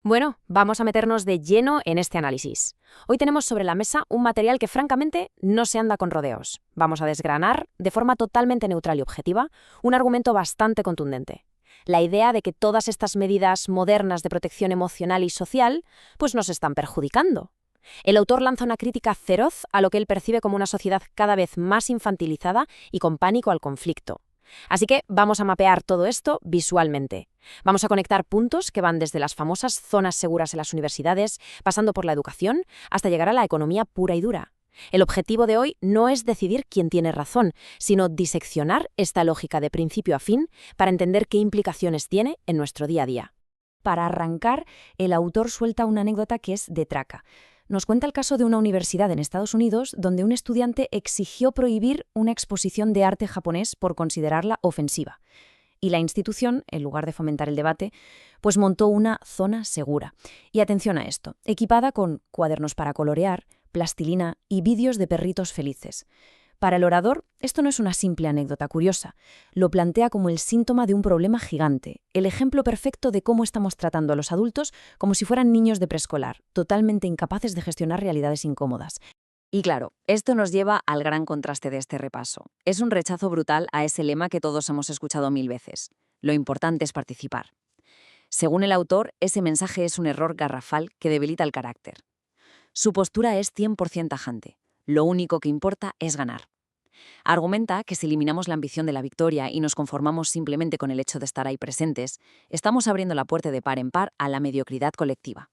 Bueno, vamos a meternos de lleno en este análisis. Hoy tenemos sobre la mesa un material que francamente no se anda con rodeos. Vamos a desgranar, de forma totalmente neutral y objetiva, un argumento bastante contundente. La idea de que todas estas medidas modernas de protección emocional y social pues nos están perjudicando. El autor lanza una crítica feroz a lo que él percibe como una sociedad cada vez más infantilizada y con pánico al conflicto. Así que vamos a mapear todo esto visualmente. Vamos a conectar puntos que van desde las famosas zonas seguras en las universidades, pasando por la educación, hasta llegar a la economía pura y dura. El objetivo de hoy no es decidir quién tiene razón, sino diseccionar esta lógica de principio a fin para entender qué implicaciones tiene en nuestro día a día. Para arrancar, el autor suelta una anécdota que es de traca. Nos cuenta el caso de una universidad en Estados Unidos donde un estudiante exigió prohibir una exposición de arte japonés por considerarla ofensiva. Y la institución, en lugar de fomentar el debate, pues montó una zona segura. Y atención a esto, equipada con cuadernos para colorear, plastilina y vídeos de perritos felices. Para el orador, esto no es una simple anécdota curiosa. Lo plantea como el síntoma de un problema gigante, el ejemplo perfecto de cómo estamos tratando a los adultos como si fueran niños de preescolar, totalmente incapaces de gestionar realidades incómodas. Y claro, esto nos lleva al gran contraste de este repaso. Es un rechazo brutal a ese lema que todos hemos escuchado 1000 veces. Lo importante es participar. Según el autor, ese mensaje es un error garrafal que debilita el carácter. Su postura es 100% tajante. Lo único que importa es ganar. Argumenta que si eliminamos la ambición de la victoria y nos conformamos simplemente con el hecho de estar ahí presentes, estamos abriendo la puerta de par en par a la mediocridad colectiva.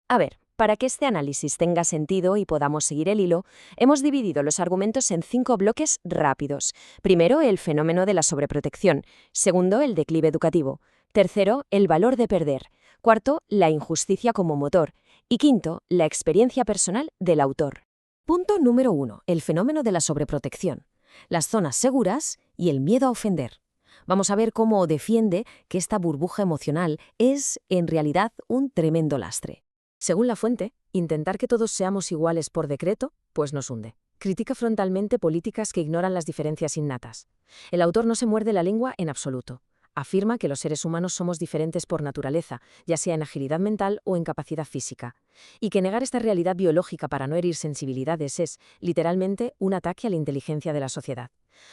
A ver, para que este análisis tenga sentido y podamos seguir el hilo, hemos dividido los argumentos en 5 bloques rápidos. Primero, el fenómeno de la sobreprotección. Segundo, el declive educativo. Tercero, el valor de perder. Cuarto, la injusticia como motor. Y quinto, la experiencia personal del autor. Punto número 1. El fenómeno de la sobreprotección. Las zonas seguras y el miedo a ofender. Vamos a ver cómo defiende que esta burbuja emocional es, en realidad, un tremendo lastre. Según la fuente, intentar que todos seamos iguales por decreto, pues nos hunde. Critica frontalmente políticas que ignoran las diferencias innatas. El autor no se muerde la lengua en absoluto. Afirma que los seres humanos somos diferentes por naturaleza, ya sea en agilidad mental o en capacidad física, y que negar esta realidad biológica para no herir sensibilidades es, literalmente, un ataque a la inteligencia de la sociedad.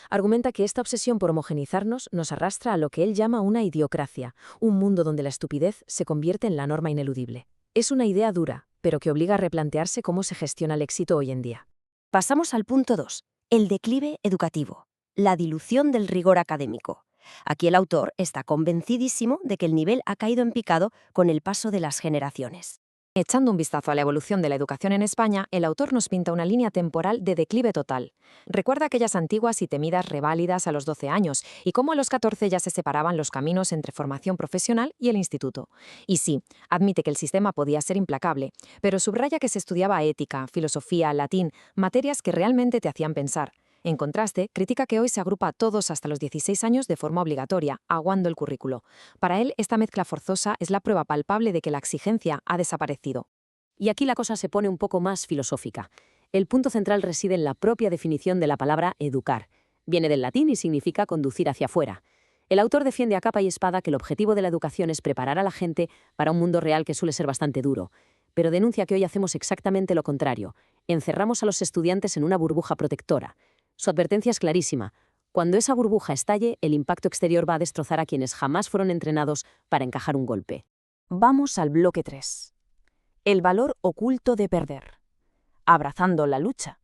Argumenta que esta obsesión por homogeneizarnos nos arrastra a lo que él llama una idiocracia, un mundo donde la estupidez se convierte en la norma ineludible. Es una idea dura, pero que obliga a replantearse cómo se gestiona el éxito hoy en día. Pasamos al punto 2, el declive educativo, la dilución del rigor académico. Aquí el autor está convencidísimo de que el nivel ha caído en picado con el paso de las generaciones. Echando un vistazo a la evolución de la educación en España, el autor nos pinta una línea temporal de declive total. Recuerda aquellas antiguas y temidas reválidas a los 12 años y cómo a los 14 ya se separaban los caminos entre formación profesional y el instituto. Y sí, admite que el sistema podía ser implacable, pero subraya que se estudiaba ética, filosofía, latín, materias que realmente te hacían pensar. En contraste, critica que hoy se agrupa a todos hasta los 16 años de forma obligatoria, aguando el currículo. Para él, esta mezcla forzosa es la prueba palpable de que la exigencia ha desaparecido. Y aquí la cosa se pone un poco más filosófica. El punto central reside en la propia definición de la palabra educar. Viene del latín y significa conducir hacia afuera. El autor defiende a capa y espada que el objetivo de la educación es preparar a la gente para un mundo real que suele ser bastante duro. Pero denuncia que hoy hacemos exactamente lo contrario. Encerramos a los estudiantes en una burbuja protectora. Su advertencia es clarísima. Cuando esa burbuja estalle, el impacto exterior va a destrozar a quienes jamás fueron entrenados para encajar un golpe. Vamos al bloque 3. El valor oculto de perder. Abrazando la lucha.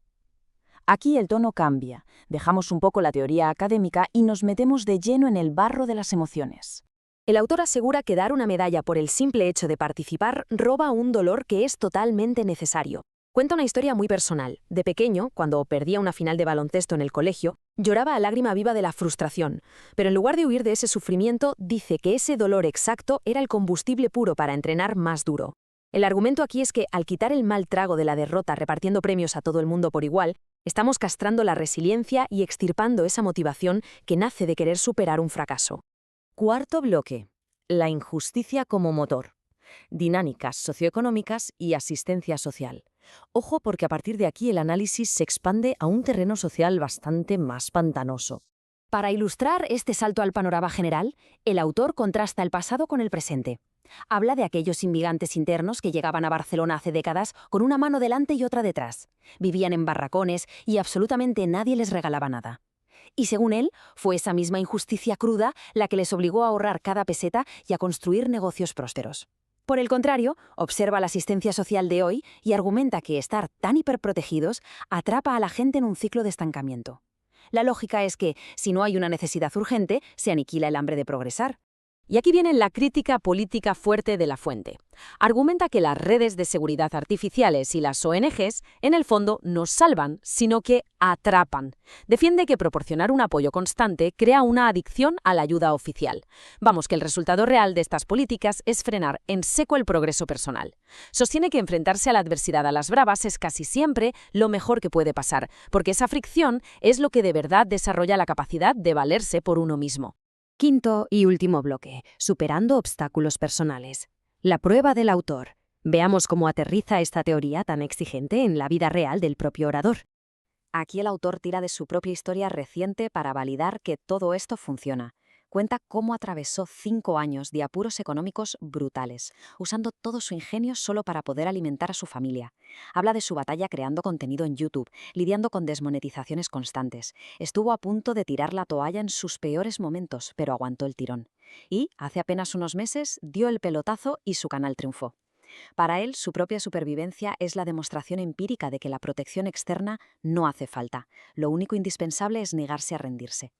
Aquí el tono cambia, dejamos un poco la teoría académica y nos metemos de lleno en el barro de las emociones. El autor asegura que dar una medalla por el simple hecho de participar roba un dolor que es totalmente necesario. Cuenta una historia muy personal. De pequeño, cuando perdía una final de baloncesto en el colegio, lloraba a lágrima viva de la frustración. Pero en lugar de huir de ese sufrimiento, dice que ese dolor exacto era el combustible puro para entrenar más duro. El argumento aquí es que, al quitar el mal trago de la derrota repartiendo premios a todo el mundo por igual, estamos castrando la resiliencia y extirpando esa motivación que nace de querer superar un fracaso. Cuarto bloque, la injusticia como motor. Dinámicas socioeconómicas y asistencia social. Ojo porque a partir de aquí el análisis se expande a un terreno social bastante más pantanoso. Para ilustrar este salto al panorama general, el autor contrasta el pasado con el presente. Habla de aquellos inmigrantes internos que llegaban a Barcelona hace décadas con una mano delante y otra detrás. Vivían en barracones y absolutamente nadie les regalaba nada. Y según él, fue esa misma injusticia cruda la que les obligó a ahorrar cada peseta y a construir negocios prósperos. Por el contrario, observa la asistencia social de hoy y argumenta que estar tan hiperprotegidos atrapa a la gente en un ciclo de estancamiento. La lógica es que, si no hay una necesidad urgente, se aniquila el hambre de progresar. Y aquí viene la crítica política fuerte de La Fuente. Argumenta que las redes de seguridad artificiales y las ONGs, en el fondo, no salvan, sino que atrapan. Defiende que proporcionar un apoyo constante crea una adicción a la ayuda oficial. Vamos, que el resultado real de estas políticas es frenar en seco el progreso personal. Sostiene que enfrentarse a la adversidad a las bravas es casi siempre lo mejor que puede pasar, porque esa fricción es lo que de verdad desarrolla la capacidad de valerse por uno mismo. Quinto y último bloque, superando obstáculos personales. La prueba del autor. Veamos cómo aterriza esta teoría tan exigente en la vida real del propio orador. Aquí el autor tira de su propia historia reciente para validar que todo esto funciona. Cuenta cómo atravesó 5 años de apuros económicos brutales, usando todo su ingenio solo para poder alimentar a su familia. Habla de su batalla creando contenido en YouTube, lidiando con desmonetizaciones constantes. Estuvo a punto de tirar la toalla en sus peores momentos, pero aguantó el tirón. Y, hace apenas unos meses, dio el pelotazo y su canal triunfó. Para él, su propia supervivencia es la demostración empírica de que la protección externa no hace falta. Lo único indispensable es negarse a rendirse.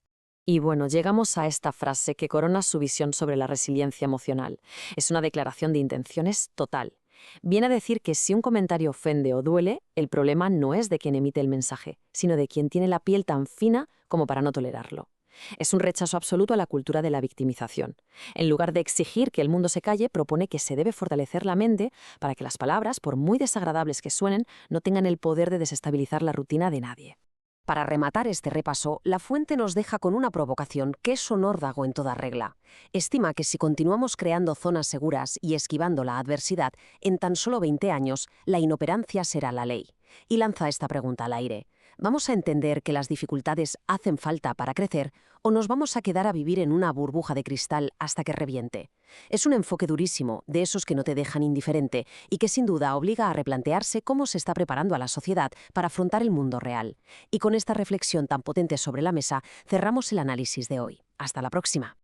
Y bueno, llegamos a esta frase que corona su visión sobre la resiliencia emocional. Es una declaración de intenciones total. Viene a decir que si un comentario ofende o duele, el problema no es de quien emite el mensaje, sino de quien tiene la piel tan fina como para no tolerarlo. Es un rechazo absoluto a la cultura de la victimización. En lugar de exigir que el mundo se calle, propone que se debe fortalecer la mente para que las palabras, por muy desagradables que suenen, no tengan el poder de desestabilizar la rutina de nadie. Para rematar este repaso, La Fuente nos deja con una provocación que es un órdago en toda regla. Estima que si continuamos creando zonas seguras y esquivando la adversidad, en tan solo 20 años, la inoperancia será la ley. Y lanza esta pregunta al aire. ¿Vamos a entender que las dificultades hacen falta para crecer o nos vamos a quedar a vivir en una burbuja de cristal hasta que reviente? Es un enfoque durísimo, de esos que no te dejan indiferente y que sin duda obliga a replantearse cómo se está preparando a la sociedad para afrontar el mundo real. Y con esta reflexión tan potente sobre la mesa, cerramos el análisis de hoy. Hasta la próxima.